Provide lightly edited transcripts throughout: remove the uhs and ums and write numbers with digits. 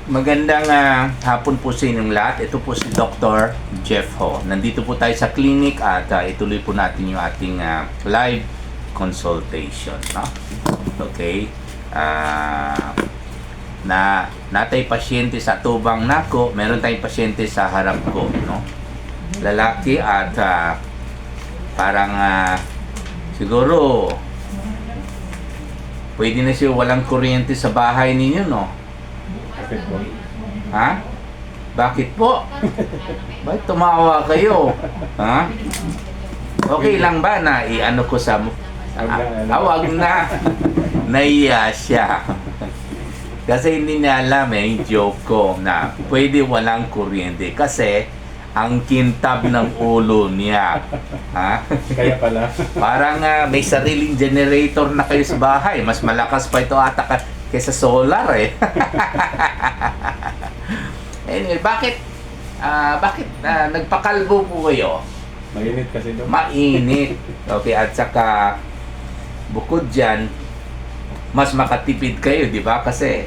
Magandang hapon po sa inyong lahat. Ito po si Dr. Jeff Ho. Nandito po tayo sa clinic at ituloy po natin yung ating live consultation. No? Okay. Natay pasyente sa tubang nako, meron tayong pasyente sa harap ko. No? Lalaki at parang siguro pwede na siya walang kuryente sa bahay ninyo, no? Bakit po? Ha? Bakit po? Bakit tumawa kayo? Ha? Okay lang ba na i-ano ko sa... Wag na. Naiya siya. Kasi hindi niya alam yung joke ko na pwede walang kuryente kasi ang kintab ng ulo niya. Ha? Kaya pala. Parang may sariling generator na kayo sa bahay. Mas malakas pa ito ata kaysa solar eh. Anyway, bakit nagpakalbo po kayo? Mainit kasi doon. Mainit. Okay, at saka bukod dyan, mas makatipid kayo, di ba? Kasi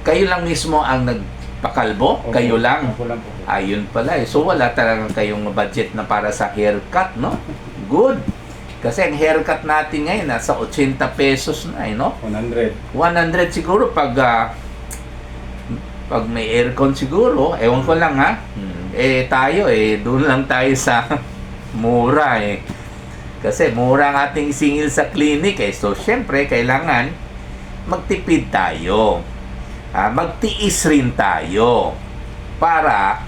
kayo lang mismo ang nagpakalbo, Opo. kayo lang. Ako lang po. Ayun pala eh. So wala talagang kayong budget na para sa haircut, no? Good. Kasi ang haircut natin ngayon nasa 80 pesos na eh, no? 100. 100 siguro pag may aircon siguro, ewan ko lang ha. Tayo doon lang tayo sa mura eh. Kasi mura ang ating singil sa clinic eh. So syempre kailangan magtipid tayo. Magtiis rin tayo para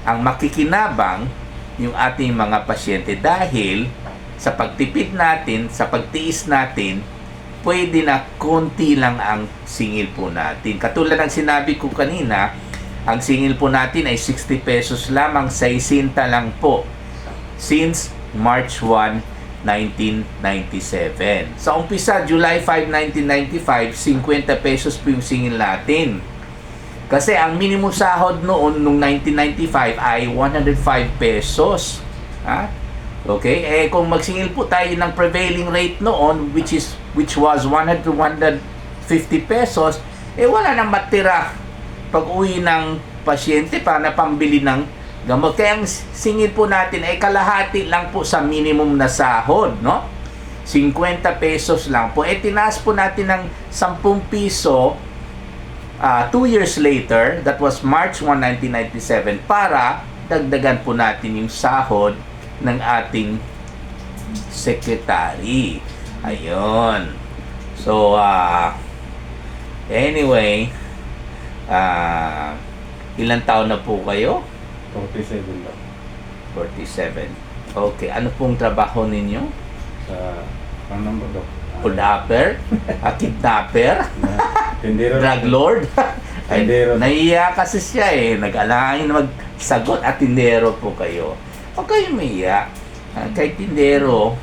ang makikinabang yung ating mga pasyente dahil sa pagtipid natin, sa pagtiis natin, pwede na konti lang ang singil po natin. Katulad ng sinabi ko kanina, ang singil po natin ay 60 pesos lamang, 60 lang po since March 1, 1997. Sa umpisa, July 5, 1995, 50 pesos po yung singil natin. Kasi ang minimum sahod noon nung 1995 ay 105 pesos. Ha? Okay? Kung magsingil po tayo ng prevailing rate noon which was 100 to 150 pesos, wala nang matira pag-uwi ng pasyente para pambili ng gamot. Kaya ang singil po natin ay kalahati lang po sa minimum na sahod, no? 50 pesos lang po. Tinaas po natin ng 10 piso 2 years later, that was March 1, 1997, para dagdagan po natin yung sahod ng ating secretary. Ayun. So, anyway, ilang taon na po kayo? 47 daw. 47. Okay. Ano pong trabaho ninyo? Sa ang number daw. Kidnapper? Kidnapper? Tindero. Drug lord? Ay, Tindero. naiiya kasi siya eh. Nag-alangin na magsagot at tindero po kayo. Huwag kayo maiiya. Kay tindero,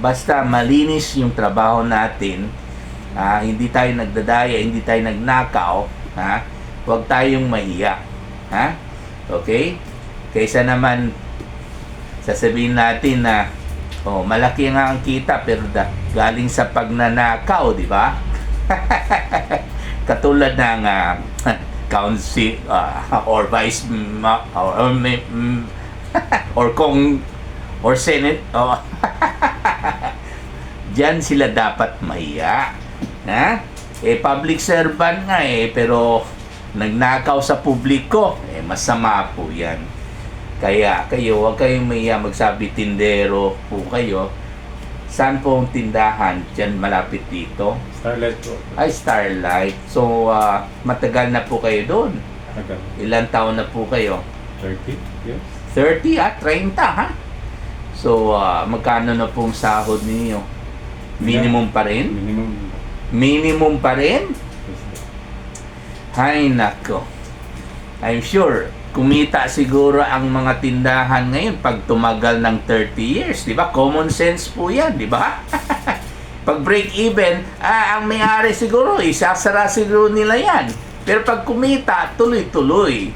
basta malinis yung trabaho natin, hindi tayo nagdadaya, hindi tayo nagnakaw, huwag tayong mahiya. Okay? Kaysa naman sasabihin natin na malaki nga ang kita pero galing sa pagnanakaw, di ba? Katulad ng council or vice or senate diyan sila dapat mahiya. Public servant nga pero nagnakaw sa publiko, masama po yan. Kaya kayo, huwag kayong mahiya magsabi tindero po kayo. Saan po ang tindahan? Diyan malapit dito. Starlight po. Ay, Starlight. So, matagal na po kayo doon. Tagal. Ilang taon na po kayo? 30 years. 30 30 ha? So, magkano na pong sahod ninyo? Minimum pa rin? Minimum. Minimum pa rin? Hay nako. I'm sure, kumita siguro ang mga tindahan ngayon pag tumagal ng 30 years. Di ba? Common sense po yan, di ba? Pag break even, ang may-ari siguro, isasara siguro nila yan. Pero pag kumita, tuloy-tuloy.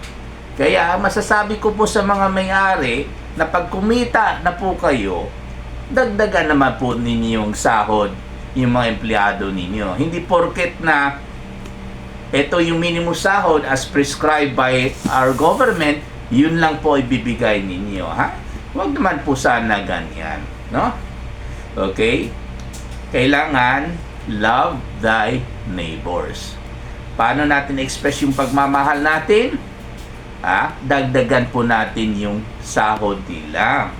Kaya masasabi ko po sa mga may-ari na pag kumita na po kayo, dagdagan naman po ninyo yung sahod yung mga empleyado ninyo. Hindi porket na ito yung minimum sahod as prescribed by our government, yun lang po ibibigay ninyo, ha? Huwag naman po sana ganyan, no? Okay? Kailangan love thy neighbors. Paano natin express yung pagmamahal natin? Dagdagan po natin yung sahod nila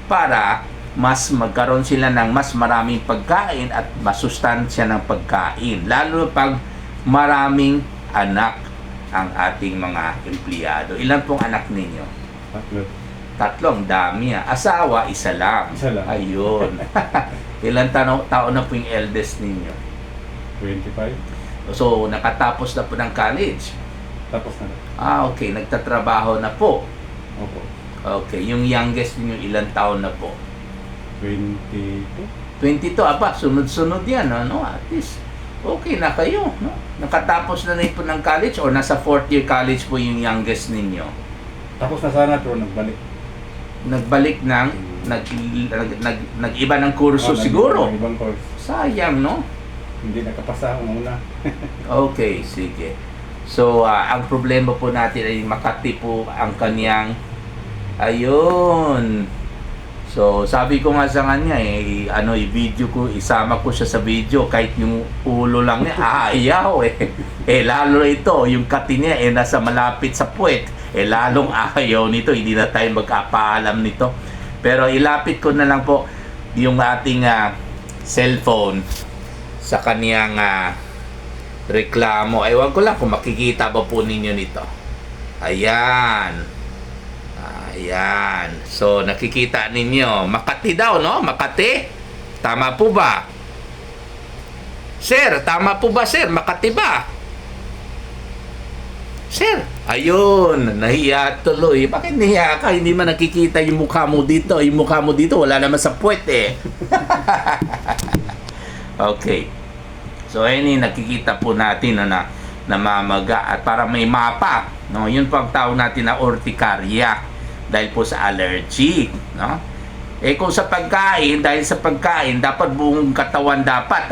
para mas magkaroon sila ng mas maraming pagkain at masustansya ng pagkain. Lalo pag maraming anak ang ating mga empleyado. Ilan pong anak ninyo? 3. Tatlong, dami. Asawa, isa lang. Isa lang. Ayun. Ilan taon na po yung eldest ninyo? 25. So, nakatapos na po ng college. Tapos na. Okay. Nagtatrabaho na po. Opo. Okay. Yung youngest ninyo, ilan taon na po? 22. 22. Sunod-sunod yan. Ano? At least, okay na kayo. No? Nakatapos na po ng college or nasa 4th year college po yung youngest ninyo? Tapos na sana pero nagbalik. Nagbalik ng nag-iba ng kurso siguro. Ibang course. Sayang, no? Hindi nakapasa ang una. Okay, sige. So, ang problema po natin ay Makati po ang kanyang ayun. So, sabi ko nga sa kanya i-video ko, isama ko siya sa video kahit yung ulo lang niya, ayaw lalo ito, yung kati niya nasa malapit sa puwet. Lalong ayaw nito, hindi na tayo magkapaalam nito. Pero ilapit ko na lang po yung ating cellphone sa kaniyang reklamo. Ewan ko lang kung makikita ba po ninyo nito. Ayan. Ayan. So, nakikita ninyo. Makati daw, no? Makati? Tama po ba? Sir, tama po ba, sir? Makati ba? Sir, ayun. Nahiya tuloy. Bakit nahiya ka? Hindi man nakikita yung mukha mo dito. Yung mukha mo dito, wala naman sa puwet Okay. So, ayun nakikita po natin na namamaga at para may mapa. No? Yun po ang tawag natin na urticaria. Dahil po sa allergy, no? Kung sa pagkain, dahil sa pagkain, dapat buong katawan dapat,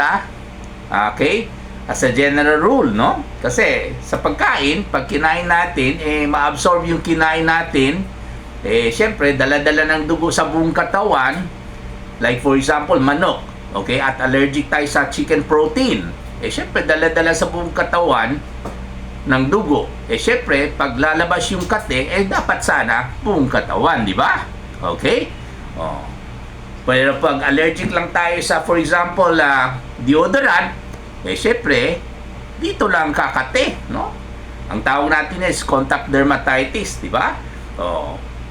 Okay? As a general rule, no? Kasi sa pagkain, pag kinain natin, ma-absorb yung kinain natin, syempre, dala-dala ng dugo sa buong katawan, like for example, manok, okay? At allergic tayo sa chicken protein. Syempre, dala-dala sa buong katawan, ng dugo. Syempre, pag lalabas yung kate, dapat sana buong katawan, di ba? Okay? Pero pag allergic lang tayo sa, for example, deodorant, syempre, dito lang kakate, no? Ang tawag natin is contact dermatitis, di ba?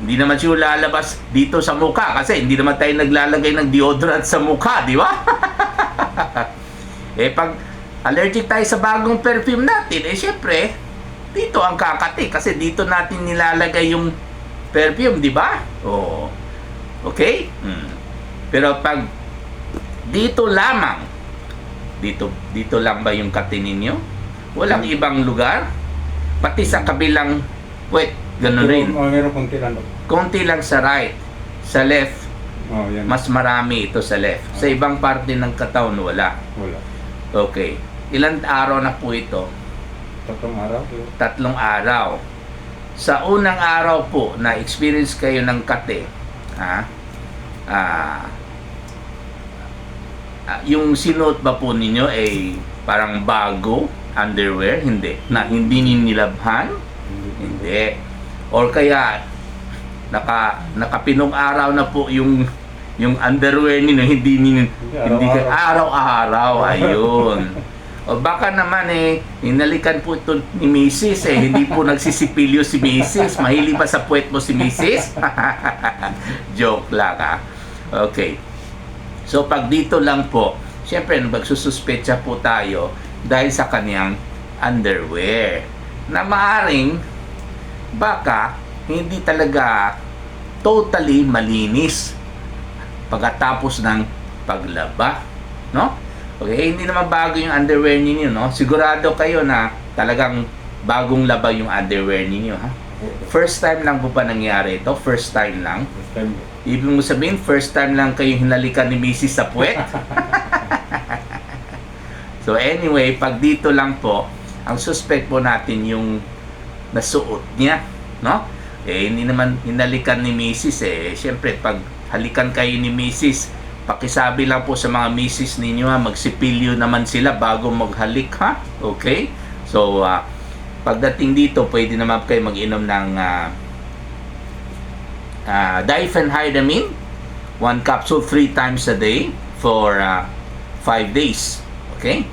Hindi naman siya lalabas dito sa mukha kasi hindi naman tayo naglalagay ng deodorant sa mukha, di ba? Pag allergic tayo sa bagong perfume natin, syempre, dito ang kakati kasi dito natin nilalagay yung perfume, di ba? Okay? Pero pag dito lamang, dito lang ba yung kati ninyo? Walang ibang lugar? Pati sa kabilang puwet, ganun rin. Meron konti lang. Konti lang sa right. Sa left, Yan. mas marami ito sa left. Sa ibang parte ng katawan, wala. Wala. Okay. Ilang araw na po ito? 3 araw. 3 araw. Sa unang araw po na experience kayo ng kate, yung sinuot ba po ninyo ay parang bago underwear? Hindi. Na hindi ninilabhan? Hindi. Or kaya nakapinong araw na po yung underwear ninyo, hindi araw-araw. Ayun. O baka naman hinalikan po ito ni Mrs. Hindi po nagsisipilyo si Mrs. Mahilig pa sa puwet mo si Mrs. Joke lang Okay. So pag dito lang po, syempre magsususpecha po tayo dahil sa kanyang underwear na maaring baka hindi talaga totally malinis pagkatapos ng paglaba, no? Okay, hindi naman bago yung underwear ninyo, no? Sigurado kayo na talagang bagong laba yung underwear ninyo, ha? First time lang po ba nangyari ito? First time lang? First time. Ibig mo sabihin, first time lang kayo hinalikan ni Mrs. sa puwet? So anyway, pag dito lang po, ang suspect po natin yung nasuot niya, no? Hindi naman hinalikan ni Mrs. Siyempre, pag halikan kayo ni Mrs., pakisabi lang po sa mga Mrs. ninyo, magsipilyo naman sila bago maghalik, ha? Okay? So, pagdating dito, pwede naman kayo mag-inom ng diphenhydramine, 1 capsule 3 times a day for 5 days. Okay?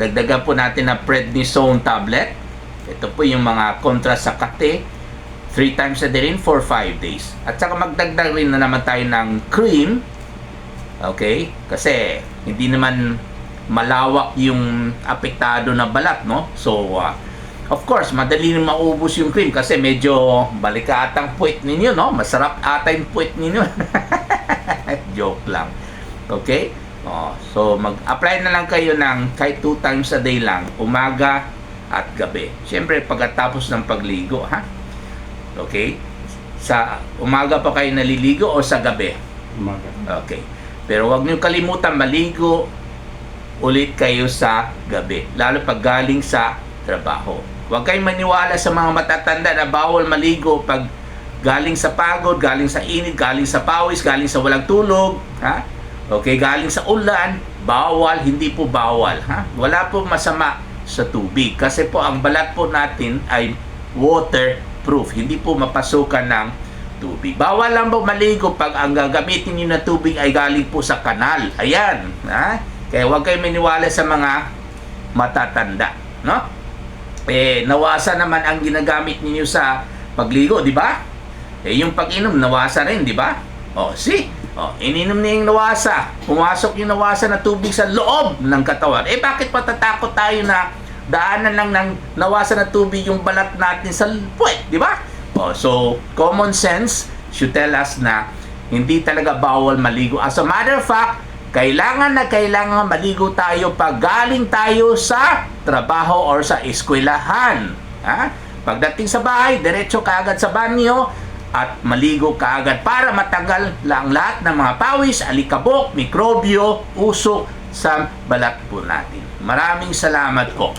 Dagdagan po natin na prednisone tablet. Ito po yung mga kontra sa kate, 3 times a day rin for 5 days. At saka magdagdag rin na naman tayo ng cream. Okay? Kasi hindi naman malawak yung apektado na balat, no? So, of course, madali rin maubos yung cream kasi medyo balikatang puwet ninyo, no? Masarap ata yung puwet ninyo. Joke lang. Okay? So, mag-apply na lang kayo ng kahit 2 times a day lang, umaga at gabi. Siyempre, pagkatapos ng pagligo, ha? Okay? Sa umaga pa kayo naliligo o sa gabi? Umaga. Okay. Pero huwag niyo kalimutan maligo ulit kayo sa gabi. Lalo pag galing sa trabaho. Huwag kayong maniwala sa mga matatanda na bawal maligo pag galing sa pagod, galing sa init, galing sa pawis, galing sa walang tulog. Ha? Okay, galing sa ulan, bawal, hindi po bawal. Ha? Wala po masama sa tubig. Kasi po ang balat po natin ay waterproof. Hindi po mapasukan ng tubig. Bawal lang po maligo pag ang gagamitin niyo na tubig ay galing po sa kanal. Ayan. Ha? Kaya huwag kayong maniwala sa mga matatanda. No? Nawasa naman ang ginagamit niyo sa pagligo, di ba? Yung pag-inom, nawasa rin, di ba? Ininom niya yung nawasa. Pumasok yung nawasa na tubig sa loob ng katawan. Bakit patatakot tayo na daanan lang ng nawasa na tubig yung balat natin sa puwet, di ba? So, common sense should tell us na hindi talaga bawal maligo. As a matter of fact, kailangan maligo tayo pag galing tayo sa trabaho or sa eskwelahan. Ha? Pagdating sa bahay, diretso kaagad sa banyo at maligo kaagad para matanggal lang lahat ng mga pawis, alikabok, mikrobyo, usok sa balat po natin. Maraming salamat po.